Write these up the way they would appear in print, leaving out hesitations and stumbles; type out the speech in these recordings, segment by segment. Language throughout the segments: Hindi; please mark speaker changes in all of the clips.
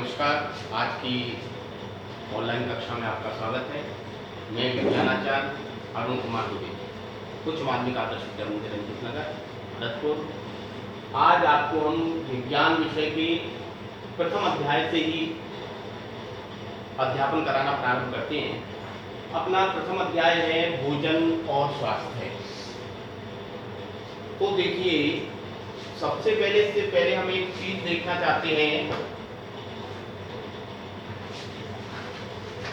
Speaker 1: नमस्कार। आज की ऑनलाइन कक्षा में आपका स्वागत है। मैं विज्ञानाचार्य अरुण कुमार दुबे, उच्च माध्यमिक आदर्श विद्यालय मंदिर रंजीत नगर भरतपुर। आज आपको हम विज्ञान विषय के प्रथम अध्याय से ही अध्यापन कराना प्रारंभ करते हैं। अपना प्रथम अध्याय है भोजन और स्वास्थ्य। तो देखिए, सबसे पहले हम एक चीज देखना चाहते हैं,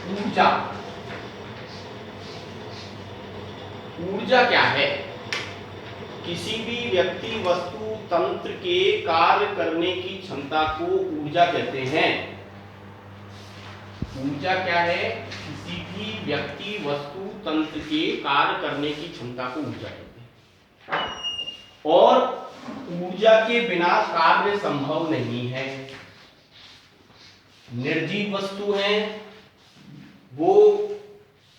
Speaker 1: ऊर्जा। ऊर्जा क्या है? किसी भी व्यक्ति, वस्तु, तंत्र के कार्य करने की क्षमता को ऊर्जा कहते हैं। ऊर्जा क्या है? किसी भी व्यक्ति, वस्तु, तंत्र के कार्य करने की क्षमता को ऊर्जा कहते हैं। और ऊर्जा के बिना कार्य संभव नहीं है। निर्जीव वस्तु है, वो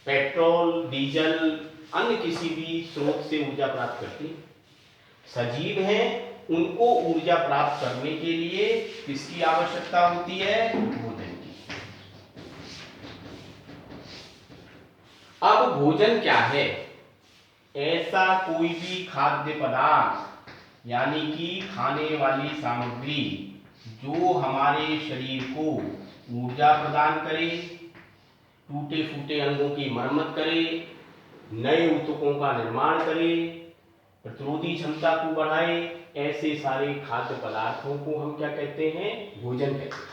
Speaker 1: पेट्रोल, डीजल, अन्य किसी भी स्रोत से ऊर्जा प्राप्त करती। सजीव हैं, उनको ऊर्जा प्राप्त करने के लिए किसकी आवश्यकता होती है? भोजन की। अब भोजन क्या है? ऐसा कोई भी खाद्य पदार्थ, यानी कि खाने वाली सामग्री, जो हमारे शरीर को ऊर्जा प्रदान करे, टूटे फूटे अंगों की मरम्मत करे, नए ऊतकों का निर्माण करे, प्रतिरोधी क्षमता को बढ़ाए, ऐसे सारे खाद्य पदार्थों को हम क्या कहते हैं? भोजन कहते हैं।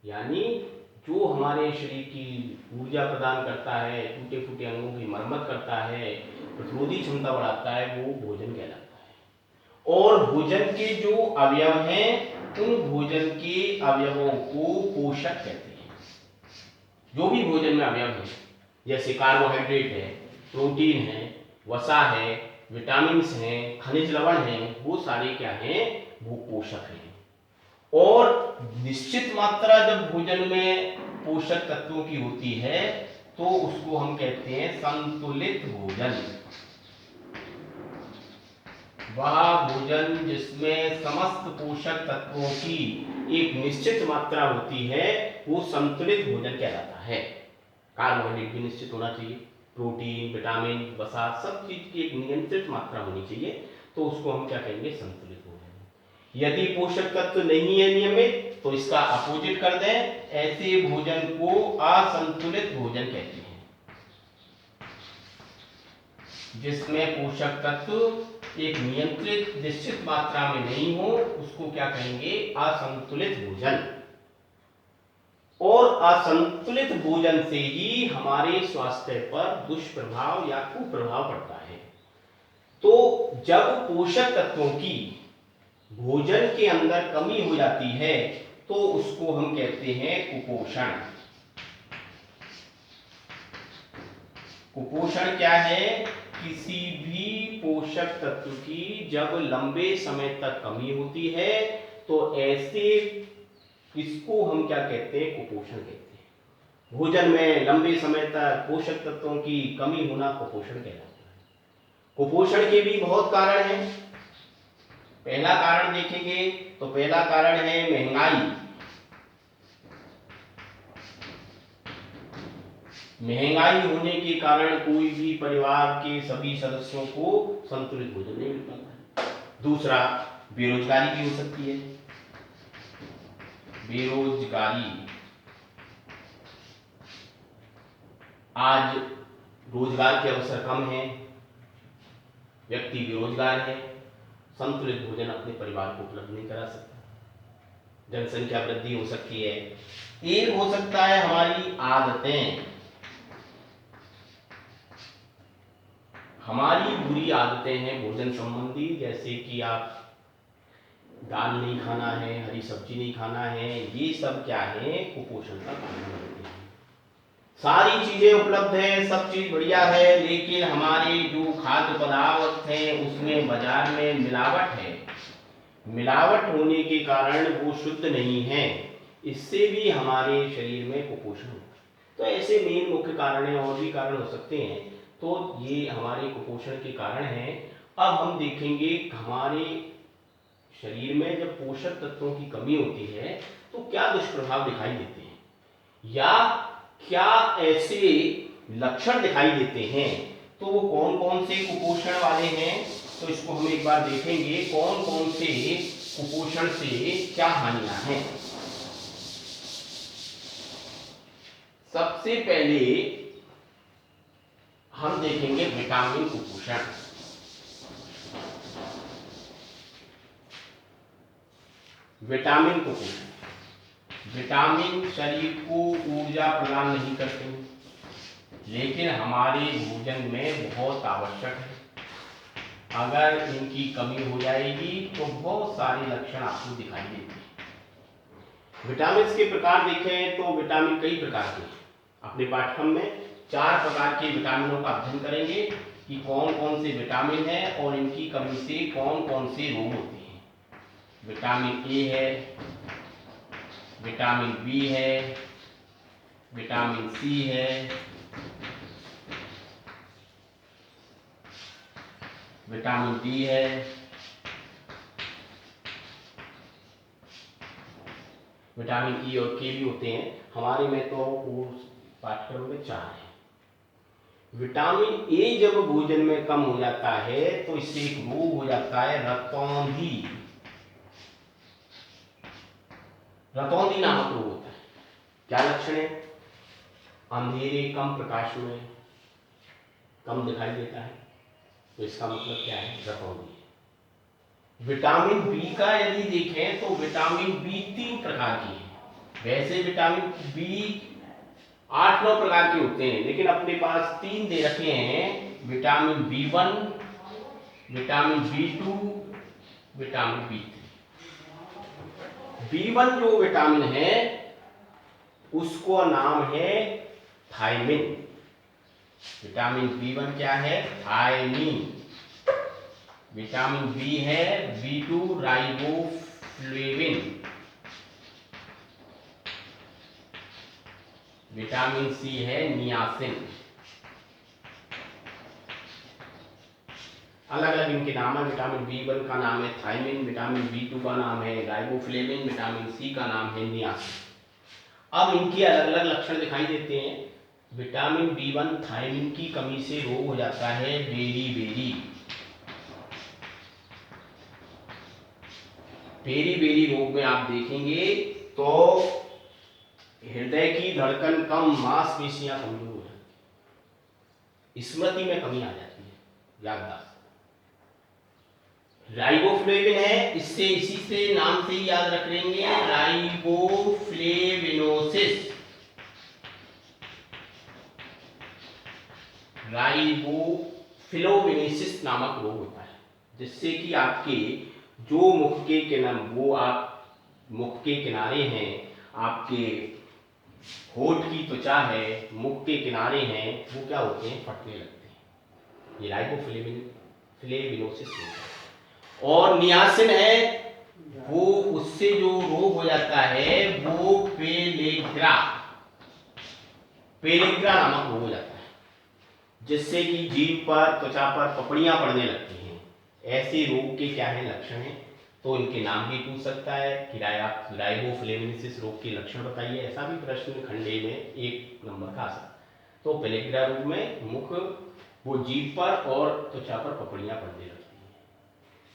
Speaker 1: यानी जो हमारे शरीर की ऊर्जा प्रदान करता है, टूटे फूटे अंगों की मरम्मत करता है, प्रतिरोधी क्षमता बढ़ाता है, वो भोजन कहलाता है। और भोजन के जो अवयव हैं, उन भोजन के अवयवों को पोषक कहते हैं। जो भी भोजन में अवयव है, जैसे कार्बोहाइड्रेट है, प्रोटीन है, वसा है, विटामिन्स हैं, खनिज लवण हैं, वो सारे क्या हैं? वो पोषक हैं। और निश्चित मात्रा जब भोजन में पोषक तत्वों की होती है तो उसको हम कहते हैं संतुलित भोजन। वह भोजन जिसमें समस्त पोषक तत्वों की एक निश्चित मात्रा होती है, वो संतुलित भोजन कहलाता है। कार्बोहाइड्रेट भी निश्चित होना चाहिए, प्रोटीन, विटामिन, वसा, सब चीज की एक नियंत्रित मात्रा होनी चाहिए, तो उसको हम क्या कहेंगे? संतुलित भोजन। यदि पोषक तत्व नहीं है नियमित, तो इसका अपोजिट कर दें, ऐसे भोजन को असंतुलित भोजन कहते हैं। जिसमें पोषक तत्व एक नियंत्रित निश्चित मात्रा में नहीं हो, उसको क्या कहेंगे? असंतुलित भोजन। और असंतुलित भोजन से ही हमारे स्वास्थ्य पर दुष्प्रभाव या कुप्रभाव पड़ता है। तो जब पोषक तत्वों की भोजन के अंदर कमी हो जाती है, तो उसको हम कहते हैं कुपोषण। कुपोषण क्या है? किसी भी पोषक तत्व की जब लंबे समय तक कमी होती है, तो ऐसे इसको हम क्या कहते हैं? कुपोषण कहते हैं। भोजन में लंबे समय तक पोषक तत्वों की कमी होना कुपोषण कहलाता है। कुपोषण के भी बहुत कारण हैं। पहला कारण देखेंगे तो पहला कारण है महंगाई। महंगाई होने के कारण कोई भी परिवार के सभी सदस्यों को संतुलित भोजन नहीं मिल पाता है। दूसरा, बेरोजगारी भी हो सकती है। बेरोजगारी, आज रोजगार के अवसर कम हैं, व्यक्ति बेरोजगार है, संतुलित भोजन अपने परिवार को उपलब्ध नहीं करा सकता। जनसंख्या वृद्धि हो सकती है। एक हो सकता है हमारी आदतें, हमारी बुरी आदतें हैं भोजन संबंधी, जैसे कि आप दाल नहीं खाना है, हरी सब्जी नहीं खाना है, ये सब क्या है? कुपोषण का कारण होते हैं। सारी चीजें उपलब्ध है, सब चीज बढ़िया है, लेकिन हमारे जो खाद्य पदार्थ हैं उसमें बाजार में मिलावट है। मिलावट होने के कारण वो शुद्ध नहीं है, इससे भी हमारे शरीर में कुपोषण होता है। तो ऐसे मेन मुख्य कारण हैं, और भी कारण हो सकते हैं। तो ये हमारे कुपोषण के कारण हैं। अब हम देखेंगे हमारे शरीर में जब पोषक तत्वों की कमी होती है, तो क्या दुष्प्रभाव दिखाई देते हैं या क्या ऐसे लक्षण दिखाई देते हैं, तो वो कौन कौन से कुपोषण वाले हैं, तो इसको हम एक बार देखेंगे कौन कौन से कुपोषण से क्या हानियां हैं। सबसे पहले हम देखेंगे विटामिन कुपोषण। विटामिन कुपोषण, विटामिन शरीर को ऊर्जा प्रदान नहीं करते हैं, लेकिन हमारे भोजन में बहुत आवश्यक है। अगर इनकी कमी हो जाएगी तो बहुत सारे लक्षण आपको दिखाई देते हैं। विटामिन के प्रकार देखें तो विटामिन कई प्रकार के हैं। अपने पाठ्यक्रम में 4 प्रकार के विटामिनों का अध्ययन करेंगे कि कौन कौन से विटामिन हैं और इनकी कमी से कौन कौन से रोग होते हैं। विटामिन ए है, विटामिन बी है, विटामिन सी है, विटामिन डी है, विटामिन ई और के भी होते हैं। हमारे में तो पाठ्यक्रम में 4 है। विटामिन ए जब भोजन में कम हो जाता है तो इससे एक रोग हो जाता है रतौंधी। रतौंधी नामक रोग होता है। क्या लक्षण है? अंधेरे कम प्रकाश में कम दिखाई देता है, तो इसका मतलब क्या है? रतौंधी। विटामिन बी का यदि देखें तो विटामिन बी 3 प्रकार की है। वैसे विटामिन बी 8-9 प्रकार के होते हैं, लेकिन अपने पास 3 दे रखे हैं। Vitamin B1, vitamin B2, vitamin B3। B1 जो विटामिन है उसको नाम है थायमिन। विटामिन B1 क्या है? थायमिन। विटामिन बी है B2 राइबोफ्लेविन। विटामिन सी है नियासिन। अलग अलग इनके नाम है। विटामिन B1 का नाम है थायमिन, विटामिन B2 का नाम है राइबोफ्लेविन, विटामिन सी का नाम है नियासिन। अब इनके अलग अलग लक्षण दिखाई देते हैं। विटामिन B1 थायमिन की कमी से रोग हो जाता है बेरी-बेरी। बेरी-बेरी रोग में आप देखेंगे तो हृदय की धड़कन कम, मांसपेशियां कमजोर हो जाती, स्मृति में कमी आ जाती है, याददाश्त। राइबोफ्लेविन है, इससे इसी से नाम से ही याद रख लेंगे, राइबोफ्लेविनोसिस। राइबोफ्लेविनोसिस नामक रोग होता है, जिससे कि आपके जो मुख के किनारे, वो आप मुख के किनारे हैं, आपके होठ की त्वचा है, मुख के किनारे हैं, वो क्या होते हैं? फटने लगते हैं। ये राइबोफ्लेविनोसिस होता है। और नियासिन है, वो उससे जो रोग हो जाता है वो पेलेग्रा नामक रोग हो जाता है, जिससे कि जीभ पर, त्वचा पर पपड़ियां पड़ने लगती हैं। ऐसे रोग के क्या है? लक्षण है। तो इनके नाम भी पूछ सकता है कि राइबोफ्लेविनोसिस रोग के लक्षण बताइए। ऐसा भी प्रश्न खंडे में 1 नंबर का आ सकता है। तो पेलेग्रा रोग में मुख, वो जीभ पर और त्वचा पर पपड़ियां पड़ने लगती हैं।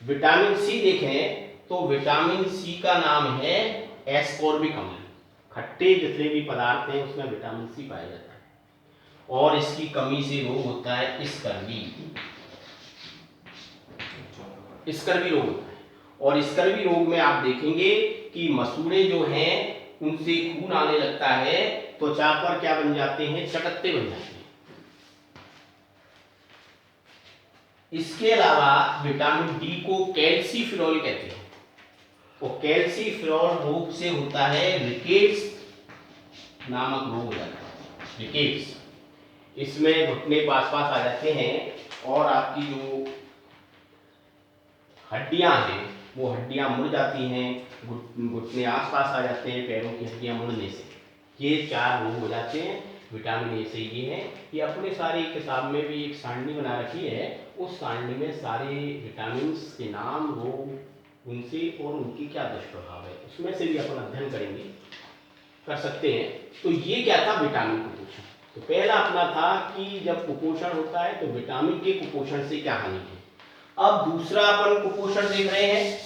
Speaker 1: विटामिन सी देखें तो विटामिन सी का नाम है एस्कॉर्बिक अम्ल। खट्टे जितने भी पदार्थ हैं उसमें विटामिन सी पाया जाता है, और इसकी कमी से रोग होता है स्कर्वी रोग होता है। और स्कर्वी रोग में आप देखेंगे कि मसूड़े जो हैं उनसे खून आने लगता है, त्वचा पर क्या बन जाते हैं? चकत्ते बन जाते हैं। इसके अलावा विटामिन डी को कैल्सीफेरॉल कहते हैं, और कैल्सीफेरॉल रोग से होता है रिकेट्स नामक रोग हो जाता है। रिकेट्स, इसमें घुटने पास आ जाते हैं और आपकी जो हड्डियां हैं वो हड्डियां मुड़ जाती हैं, घुटने आसपास आ जाते हैं पैरों की हड्डियां मुड़ने से। ये 4 रोग हो जाते हैं। विटामिन ए से ये है कि अपने सारे किताब में भी एक सारणी बना रखी है, उस सारणी में सारे विटामिन के नाम, रोग उनसे और उनकी क्या दुष्प्रभाव है, उसमें से भी अपन अध्ययन करेंगे, कर सकते हैं। तो ये क्या था, विटामिन कुपोषण। तो पहला अपना था कि जब कुपोषण होता है तो विटामिन के कुपोषण से क्या हानि है। अब दूसरा अपन कुपोषण देख रहे हैं,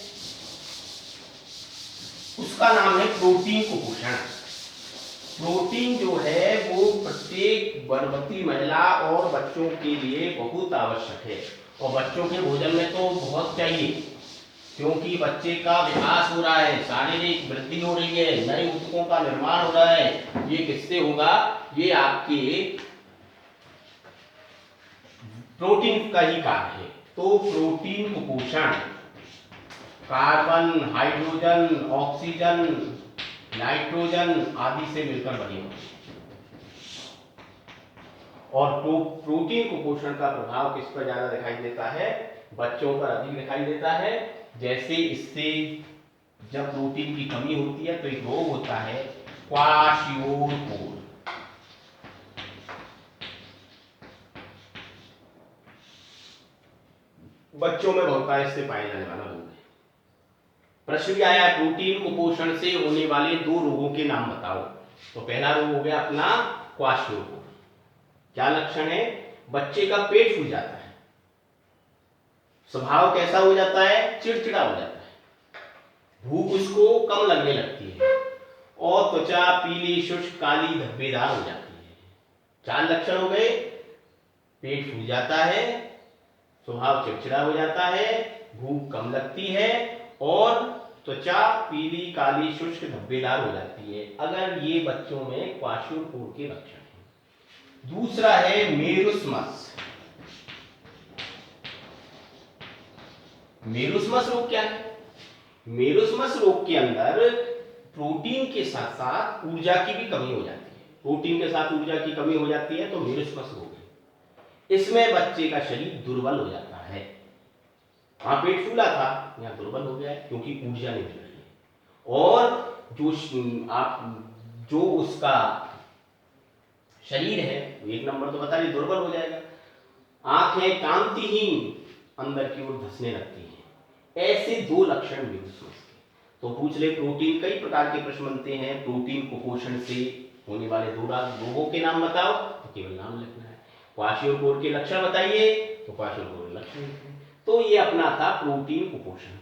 Speaker 1: उसका नाम है प्रोटीन कुपोषण। प्रोटीन जो है वो प्रत्येक गर्भवती महिला और बच्चों के लिए बहुत आवश्यक है, और बच्चों के भोजन में तो बहुत चाहिए, क्योंकि बच्चे का विकास हो रहा है, शारीरिक वृद्धि हो रही है, नए ऊतकों का निर्माण हो रहा है। ये किससे होगा, ये आपके प्रोटीन का ही कार्य है। तो प्रोटीन कुपोषण कार्बन, हाइड्रोजन, ऑक्सीजन, नाइट्रोजन आदि से मिलकर बने होते हैं। और प्रोटीन कुपोषण का प्रभाव किस पर ज्यादा दिखाई देता है, बच्चों पर अधिक दिखाई देता है। जैसे इससे जब प्रोटीन की कमी होती है तो एक रोग होता है क्वाशियोर। बच्चों में बहुतायत से पाए जाने वाला रोग है। प्रश्न भी आया, प्रोटीन कुपोषण से होने वाले 2 रोगों के नाम बताओ। तो पहला रोग हो गया अपना क्वाशियोर। क्या लक्षण है, बच्चे का पेट फूल जाता है, स्वभाव कैसा हो जाता है, चिड़चिड़ा हो जाता है, भूख उसको कम लगने लगती है, और त्वचा पीली, शुष्क, काली, धब्बेदार हो जाती है। 4 लक्षण हो गए, पेट फूल जाता है, स्वभाव चिड़चिड़ा हो जाता है, भूख कम लगती है, और त्वचा पीली, काली, शुष्क, धब्बेदार हो जाती है। अगर ये बच्चों में क्वाशियोर के लक्षण हैं। दूसरा है मेरुस्मस। मेरुस्मस रोग क्या है, मेरुस्मस रोग के अंदर प्रोटीन के साथ साथ ऊर्जा की भी कमी हो जाती है। प्रोटीन के साथ ऊर्जा की कमी हो जाती है तो मेरुस्मस रोग है। इसमें बच्चे का शरीर दुर्बल हो जाता है, वहां पेट फूला था, यहाँ दुर्बल हो गया है क्योंकि ऊर्जा नहीं मिल रही है, और जो उसका शरीर है वो 1 नंबर तो बता रही, दुर्बल हो जाएगा। आंखें कांतिहीन, अंदर की ओर धंसने लगती हैं। ऐसे 2 लक्षण मेरुस्मस के। तो पूछ ले, प्रोटीन, कई प्रकार के प्रश्न बनते हैं, प्रोटीन कुपोषण से होने वाले 2 रोगों के नाम बताओ, तो केवल नाम लिखना है। क्वाशियोर के लक्षण बताइए, तो क्वाशियोर के लक्षण लिखने। तो ये अपना था प्रोटीन कुपोषण।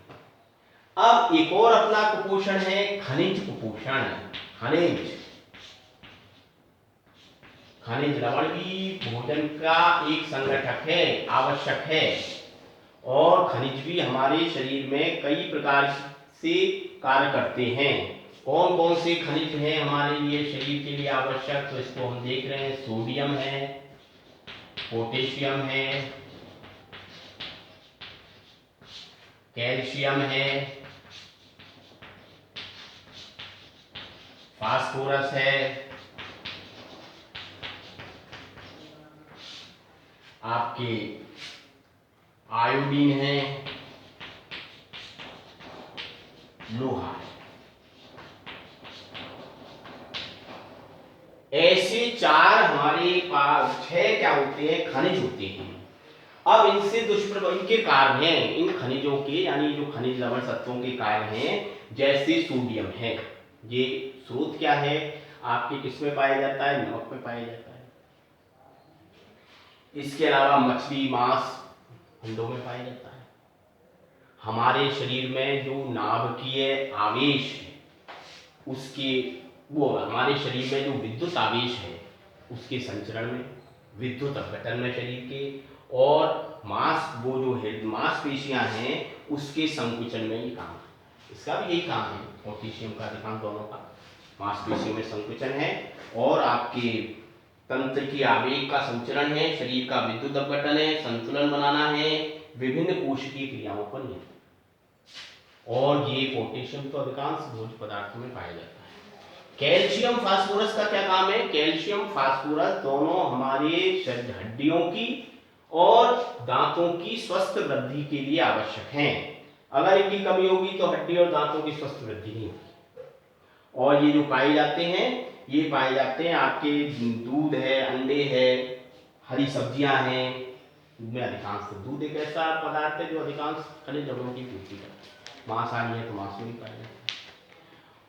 Speaker 1: अब एक और अपना कुपोषण है खनिज कुपोषण। खनिज लवण भी भोजन का एक संगठक है, आवश्यक है, और खनिज भी हमारे शरीर में कई प्रकार से कार्य करते हैं। कौन कौन से खनिज हैं हमारे लिए शरीर के लिए आवश्यक, तो इसको हम देख रहे हैं। सोडियम है, पोटेशियम है, कैल्शियम है, फास्फोरस है, आपके आयोडीन है, लोहा है। ऐसे 4 हमारे पास 6 क्या होते हैं, खनिज होते हैं। अब इनसे दुष्प्रभाव, इनके कार्य हैं, इन खनिजों के यानी जो खनिज लवण तत्वों के कार्य हैं, जैसे सोडियम है, ये स्रोत क्या है आपके, किसमें पाया जाता है, नमक में पाया जाता है। इसके अलावा मछली, मांस, अंडों में पाया जाता है। हमारे शरीर में जो नाभिकीय आवेश है उसके, वो हमारे शरीर में जो विद्युत आवेश है उसके संचरण में, विद्युत अपघटन में शरीर के, और वो जो मांसपेशियां हैं उसके संकुचन में ये काम है। इसका भी यही काम है, पोटेशियम का अधिकांश दोनों का मांसपेशियों में संकुचन है, और आपके तंत्र की आवेग का संचरण है, शरीर का विद्युत अपघटन है, संतुलन बनाना है, विभिन्न कोशिकीय क्रियाओं पर नियंत्रण। और ये पोटेशियम तो अधिकांश भोज्य पदार्थों में पाया जाता है। कैल्शियम फास्फोरस का क्या काम है, कैल्शियम फास्फोरस दोनों हमारे हड्डियों की और दांतों की स्वस्थ वृद्धि के लिए आवश्यक हैं। अगर इनकी कमी होगी तो हड्डी और दांतों की स्वस्थ वृद्धि नहीं होगी। और ये जो पाए जाते हैं, ये पाए जाते हैं आपके दूध है, अंडे है, हरी सब्जियां हैं, में अधिकांश दूध एक ऐसा पदार्थ है जो अधिकांश खनिज लवणों की पूर्ति करता है। मांस हानि है तो मांस में भी पाया जाता है।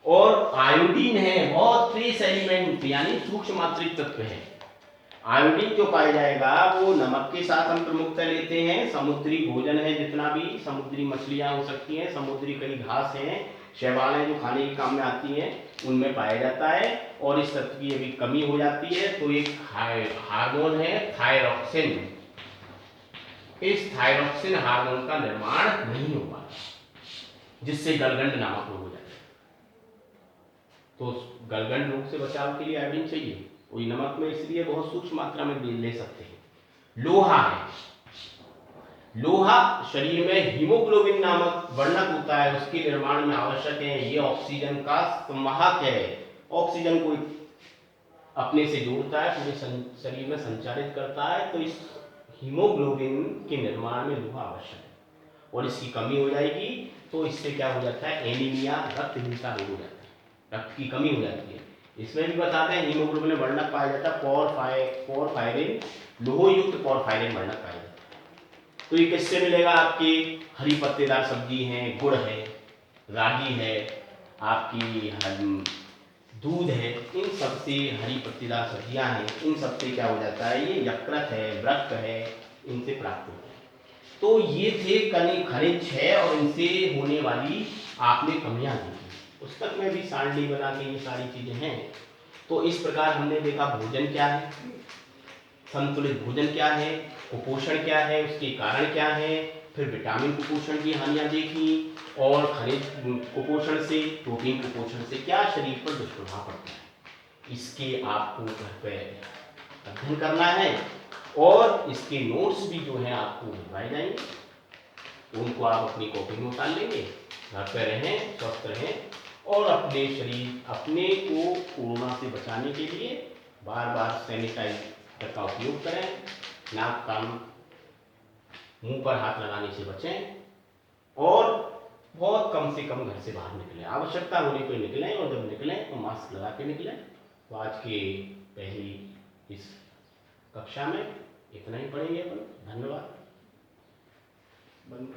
Speaker 1: और आयोडीन है, बहुत ट्रेस एलिमेंट यानी सूक्ष्म मात्रिक तत्व है। आयोडीन जो पाया जाएगा वो नमक के साथ हम प्रमुखता लेते हैं। समुद्री भोजन है, जितना भी समुद्री मछलियां हो सकती हैं, समुद्री कई घास हैं, शैवालें जो खाने के काम में आती हैं, उनमें पाया जाता है। और इस तत्व की यदि कमी हो जाती है तो एक हार्मोन है थायरॉक्सिन, इस थायरॉक्सिन हार्मोन का निर्माण नहीं हो पाता, जिससे गलगंड नामक रोग हो जाता है। तो गलगंड रोग से बचाव के लिए आयोडीन चाहिए। वही नमक में इसलिए बहुत सूक्ष्म मात्रा में ले सकते हैं। लोहा है, लोहा शरीर में हीमोग्लोबिन नामक वर्णक होता है, उसके निर्माण में आवश्यक है। ये ऑक्सीजन का संवाहक है, ऑक्सीजन को अपने से जोड़ता है, पूरे शरीर में संचारित करता है। तो इस हीमोग्लोबिन के निर्माण में लोहा आवश्यक है, और इसकी कमी हो जाएगी तो इससे क्या हो जाता है, एनीमिया, रक्तहीनता रोग हो जाता है, रक्त की कमी हो जाती है। इसमें भी बताते हैं हीमोग्लोबिन में वर्णक पाया जाता है पोरफायरिन, लोहयुक्त पोरफायरिन वर्णक पाया जाता है। तो ये किससे मिलेगा, आपकी हरी पत्तेदार सब्जी है, गुड़ है, रागी है, आपकी दूध है, इन सबसे हरी पत्तेदार सब्जियां हैं, इन सबसे क्या हो जाता है, ये यकृत है, वृक्क है, इनसे प्राप्त होता है। तो ये थे खनिज 6 और इनसे होने वाली आपने कमियां देखी। पुस्तक में भी सांडली बना के ये सारी चीजें हैं। तो इस प्रकार हमने देखा भोजन क्या है, संतुलित भोजन क्या है, कुपोषण क्या है, उसके कारण क्या है, फिर विटामिन कुपोषण की हानियां देखी, और खनिज कुपोषण से, प्रोटीन कुपोषण से क्या शरीर पर दुष्प्रभाव पड़ता है। इसके आपको घर पर अध्ययन करना है, और इसके नोट्स भी जो है आपको भिजवाए जाएंगे, तो उनको आप अपनी कॉपी में उतार लेंगे। घर पर रहें, स्वस्थ रहें, और अपने शरीर, अपने को कोरोना से बचाने के लिए बार बार सैनिटाइजर का उपयोग करें, नाक कान मुंह पर हाथ लगाने से बचें, और बहुत कम से कम घर से बाहर निकलें, आवश्यकता होने पर निकलें, और जब निकलें तो मास्क लगा के निकलें। तो आज के पहली इस कक्षा में इतना ही पढ़ेंगे अपन। धन्यवाद। बंद।